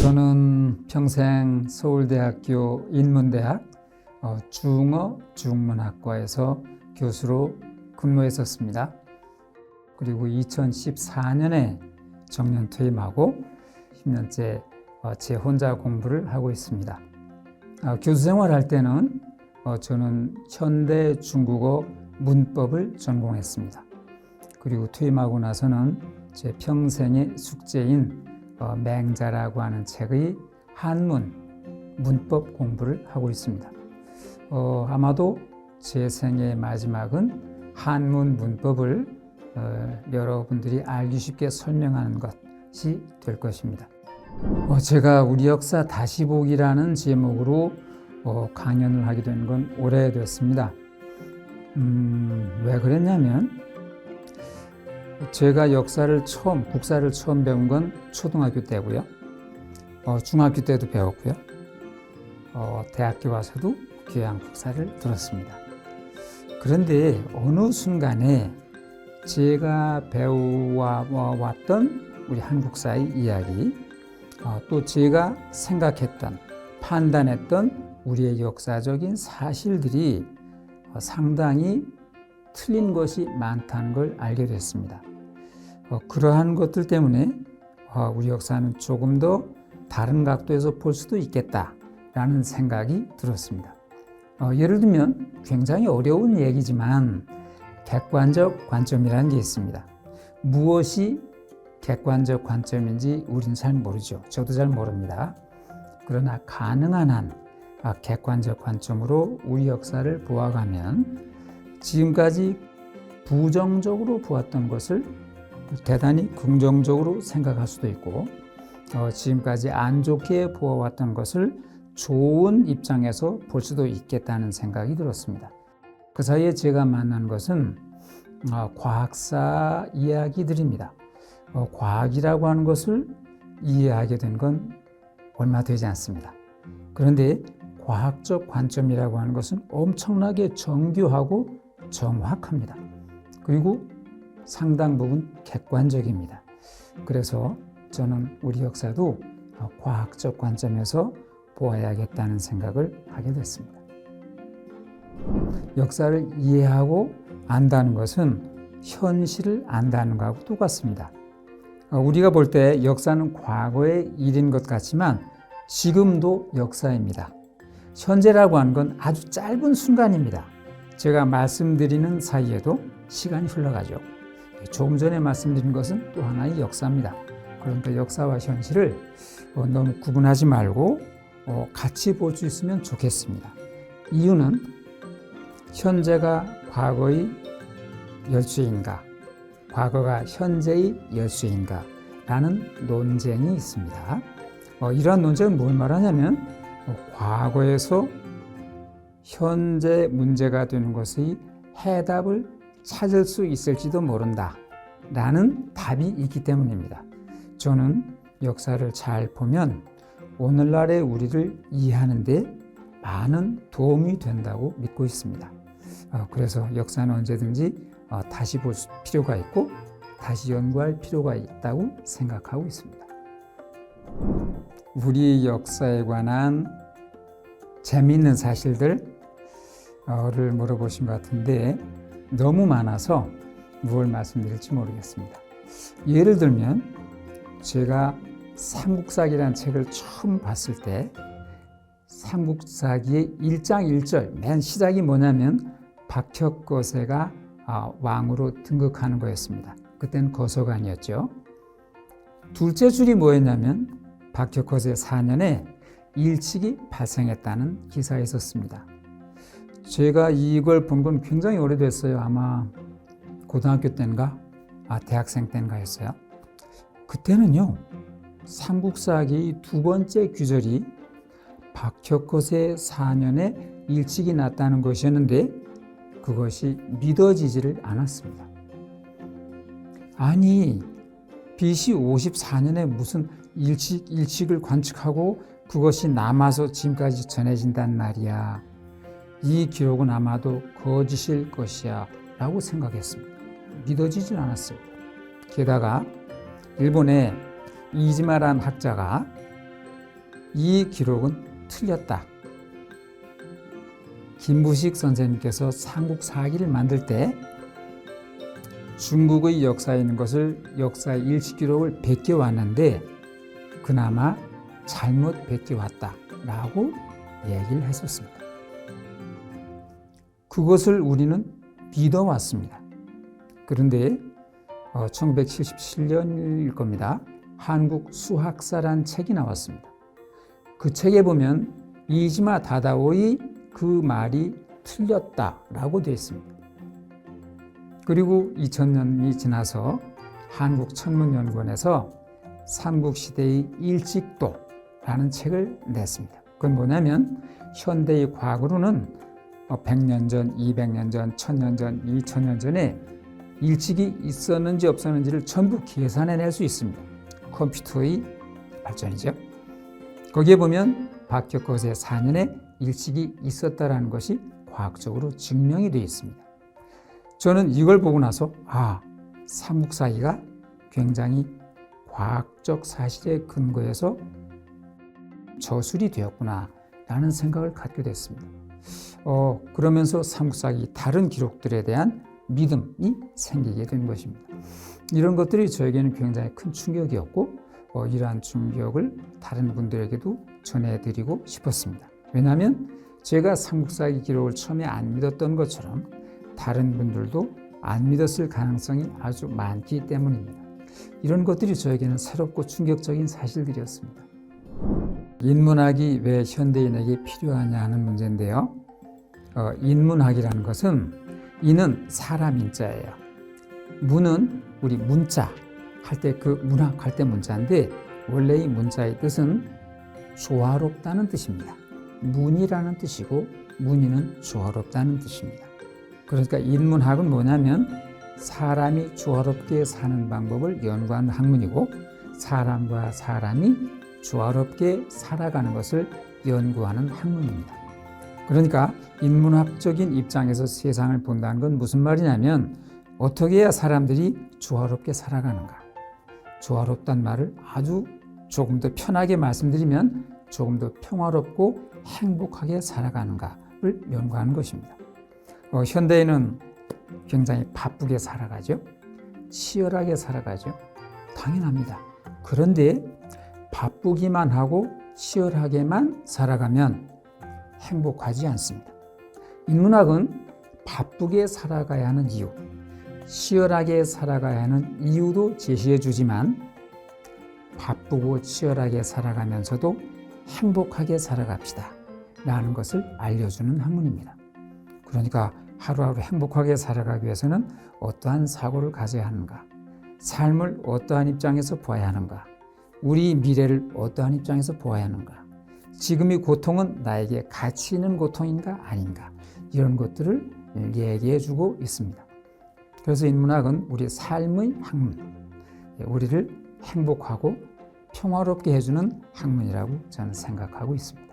저는 평생 서울대학교 인문대학 중어 중문학과에서 교수로 근무했었습니다. 그리고 2014년에 정년 퇴임하고 10년째 제 혼자 공부를 하고 있습니다. 교수 생활할 때는 저는 현대 중국어 문법을 전공했습니다. 그리고 퇴임하고 나서는 제 평생의 숙제인 맹자라고 하는 책의 한문 문법 공부를 하고 있습니다. 아마도 제 생의 마지막은 한문 문법을 여러분들이 알기 쉽게 설명하는 것이 될 것입니다. 제가 우리 역사 다시 보기라는 제목으로 강연을 하게 된 건 오래됐습니다. 왜 그랬냐면 제가 국사를 처음 배운 건 초등학교 때고요. 중학교 때도 배웠고요. 대학교 와서도 교양 국사를 들었습니다. 그런데 어느 순간에 제가 배워왔던 우리 한국사의 이야기, 또 제가 생각했던, 판단했던 우리의 역사적인 사실들이 상당히 틀린 것이 많다는 걸 알게 됐습니다. 그러한 것들 때문에 우리 역사는 조금 더 다른 각도에서 볼 수도 있겠다라는 생각이 들었습니다. 예를 들면 굉장히 어려운 얘기지만 객관적 관점이라는 게 있습니다. 무엇이 객관적 관점인지 우리는 잘 모르죠. 저도 잘 모릅니다. 그러나 가능한 한 객관적 관점으로 우리 역사를 보아가면 지금까지 부정적으로 보았던 것을 대단히 긍정적으로 생각할 수도 있고, 지금까지 안 좋게 보아왔던 것을 좋은 입장에서 볼 수도 있겠다는 생각이 들었습니다. 그 사이에 제가 만난 것은 과학사 이야기들입니다. 과학이라고 하는 것을 이해하게 된 건 얼마 되지 않습니다. 그런데 과학적 관점이라고 하는 것은 엄청나게 정교하고 정확합니다. 그리고 상당 부분 객관적입니다. 그래서 저는 우리 역사도 과학적 관점에서 보아야겠다는 생각을 하게 됐습니다. 역사를 이해하고 안다는 것은 현실을 안다는 것하고 똑같습니다. 우리가 볼 때 역사는 과거의 일인 것 같지만 지금도 역사입니다. 현재라고 하는 건 아주 짧은 순간입니다. 제가 말씀드리는 사이에도 시간이 흘러가죠. 조금 전에 말씀드린 것은 또 하나의 역사입니다. 그러니까 역사와 현실을 너무 구분하지 말고 같이 볼 수 있으면 좋겠습니다. 이유는 현재가 과거의 열쇠인가, 과거가 현재의 열쇠인가 라는 논쟁이 있습니다. 이러한 논쟁은 뭘 말하냐면 과거에서 현재 문제가 되는 것의 해답을 찾을 수 있을지도 모른다 라는 답이 있기 때문입니다. 저는 역사를 잘 보면 오늘날의 우리를 이해하는 데 많은 도움이 된다고 믿고 있습니다. 그래서 역사는 언제든지 다시 볼 필요가 있고 다시 연구할 필요가 있다고 생각하고 있습니다. 우리 역사에 관한 재미있는 사실들을 물어보신 것 같은데 너무 많아서 무엇을 말씀드릴지 모르겠습니다. 예를 들면 제가 삼국사기라는 책을 처음 봤을 때 삼국사기의 1장 1절 맨 시작이 뭐냐면 박혁거세가 왕으로 등극하는 거였습니다. 그때는 거서관이었죠. 둘째 줄이 뭐였냐면 박혁거세 4년에 일칙이 발생했다는 기사가 있었습니다. 제가 이걸 본 건 굉장히 오래됐어요. 아마 고등학교 때인가 대학생 때인가였어요. 그때는요 삼국사기 두 번째 규절이 박혁거세 4년에 일칙이 났다는 것이었는데 그것이 믿어지지를 않았습니다. 아니 BC 54년에 무슨 일칙을 관측하고 그것이 남아서 지금까지 전해진단 말이야. 이 기록은 아마도 거짓일 것이야 라고 생각했습니다. 믿어지질 않았습니다. 게다가 일본의 이지마라는 학자가 이 기록은 틀렸다. 김부식 선생님께서 삼국사기를 만들 때 중국의 역사에 있는 것을 역사의 일시 기록을 베껴왔는데 그나마 잘못 베껴왔다라고 얘기를 했었습니다. 그것을 우리는 믿어왔습니다. 그런데 1977년일 겁니다. 한국 수학사란 책이 나왔습니다. 그 책에 보면 이지마 다다오의 그 말이 틀렸다라고 되어 있습니다. 그리고 2000년이 지나서 한국천문연구원에서 삼국시대의 일직도라는 책을 냈습니다. 그건 뭐냐면 현대의 과거로는 100년 전, 200년 전, 1000년 전, 2000년 전에 일찍이 있었는지 없었는지를 전부 계산해낼 수 있습니다. 컴퓨터의 발전이죠. 거기에 보면 박격거세 4년에 일찍이 있었다라는 것이 과학적으로 증명이 되어 있습니다. 저는 이걸 보고 나서 삼국사기가 굉장히 과학적 사실에 근거해서 저술이 되었구나 라는 생각을 갖게 됐습니다. 그러면서 삼국사기 다른 기록들에 대한 믿음이 생기게 된 것입니다. 이런 것들이 저에게는 굉장히 큰 충격이었고 이러한 충격을 다른 분들에게도 전해드리고 싶었습니다. 왜냐하면 제가 삼국사기 기록을 처음에 안 믿었던 것처럼 다른 분들도 안 믿었을 가능성이 아주 많기 때문입니다. 이런 것들이 저에게는 새롭고 충격적인 사실들이었습니다. 인문학이 왜 현대인에게 필요하냐 하는 문제인데요. 인문학이라는 것은 인은 사람 인자예요. 문은 우리 문자 할 때 그 문학 할 때 문자인데 원래 이 문자의 뜻은 조화롭다는 뜻입니다. 문이라는 뜻이고 문의는 조화롭다는 뜻입니다. 그러니까 인문학은 뭐냐면 사람이 조화롭게 사는 방법을 연구하는 학문이고 사람과 사람이 조화롭게 살아가는 것을 연구하는 학문입니다. 그러니까 인문학적인 입장에서 세상을 본다는 건 무슨 말이냐면 어떻게 해야 사람들이 조화롭게 살아가는가. 조화롭다는 말을 아주 조금 더 편하게 말씀드리면 조금 더 평화롭고 행복하게 살아가는가를 연구하는 것입니다. 현대인은 굉장히 바쁘게 살아가죠. 치열하게 살아가죠. 당연합니다. 그런데 바쁘기만 하고 치열하게만 살아가면 행복하지 않습니다. 인문학은 바쁘게 살아가야 하는 이유, 치열하게 살아가야 하는 이유도 제시해 주지만 바쁘고 치열하게 살아가면서도 행복하게 살아갑시다 라는 것을 알려주는 학문입니다. 그러니까 하루하루 행복하게 살아가기 위해서는 어떠한 사고를 가져야 하는가, 삶을 어떠한 입장에서 보아야 하는가, 우리 미래를 어떠한 입장에서 보아야 하는가, 지금의 고통은 나에게 가치 있는 고통인가 아닌가, 이런 것들을 얘기해 주고 있습니다. 그래서 인문학은 우리 삶의 학문, 우리를 행복하고 평화롭게 해주는 학문이라고 저는 생각하고 있습니다.